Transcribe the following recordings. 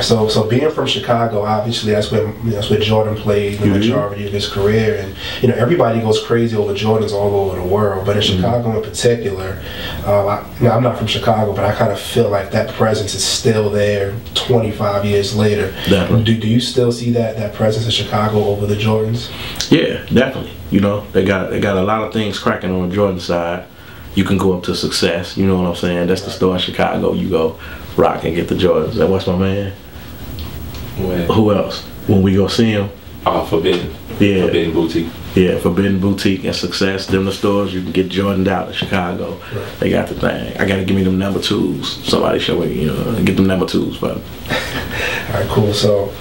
So being from Chicago, obviously that's where Jordan played the majority of his career, and everybody goes crazy over Jordans all over the world, but in Chicago in particular, I'm not from Chicago, but I kind of feel like that presence is still there 25 years later. Definitely. Do you still see that presence in Chicago over the Jordans? Yeah, definitely. They got a lot of things cracking on the Jordan side. You can go up to Success, you know what I'm saying? That's the store in Chicago. You go rock and get the Jordans. And what's my man? When? Who else? When we go see him? Forbidden. Yeah. Forbidden Boutique. Yeah, Forbidden Boutique and Success. Them the stores you can get Jordans out in Chicago. Right. They got the thing. I gotta give me them number 2s. Somebody show me, get them number 2s for me. All right, cool. So,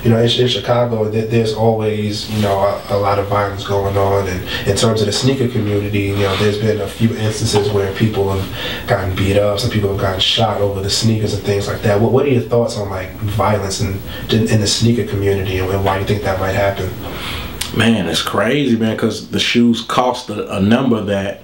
in Chicago, there's always, a lot of violence going on. And in terms of the sneaker community, there's been a few instances where people have gotten beat up, some people have gotten shot over the sneakers and things like that. What are your thoughts on, violence in the sneaker community, and why do you think that might happen? Man, it's crazy, man, because the shoes cost a number that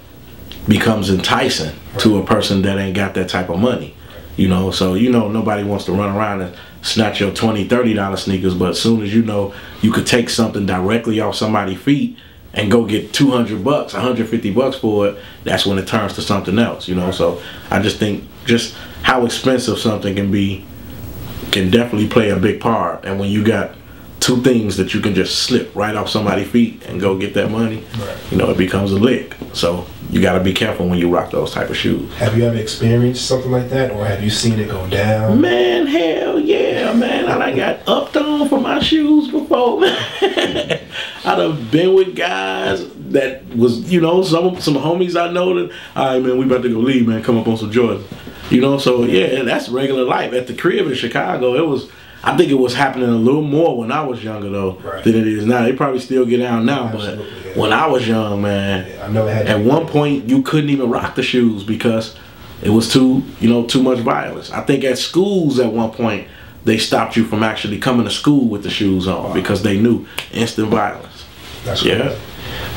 becomes enticing to a person that ain't got that type of money. So nobody wants to run around and snatch your $20, $30 sneakers, but as soon as you could take something directly off somebody's feet and go get $200, $150 for it, that's when it turns to something else, So I just think just how expensive something can definitely play a big part. And when you got two things that you can just slip right off somebody's feet and go get that money, it becomes a lick. So you got to be careful when you rock those type of shoes. Have you ever experienced something like that, or have you seen it go down? Man, hell yeah, man. I got upped on for my shoes before, man. I done been with guys that was, some homies I know that, all right, man, we about to go leave, man, come up on some Jordans. So yeah, that's regular life. At the crib in Chicago, I think it was happening a little more when I was younger though than it is now. They probably still get out now, but when I was young, man, at one point you couldn't even rock the shoes because it was too much violence. I think at schools at one point they stopped you from actually coming to school with the shoes on because they knew instant violence. That's crazy.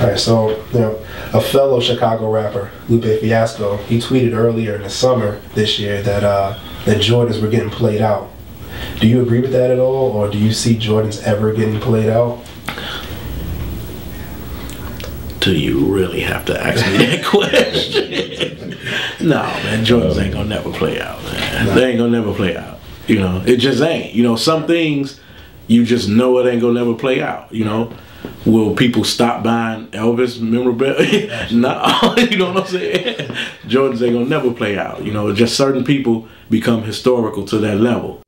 All right, so a fellow Chicago rapper, Lupe Fiasco, he tweeted earlier in the summer this year that Jordans were getting played out. Do you agree with that at all, or do you see Jordans ever getting played out? Do you really have to ask me that question? No, man, Jordans ain't gonna never play out, man. They ain't gonna never play out. It just ain't. Some things you just know it ain't gonna never play out. Will people stop buying Elvis memorabilia? No, you know what I'm saying? Jordans ain't gonna never play out. Just certain people become historical to that level.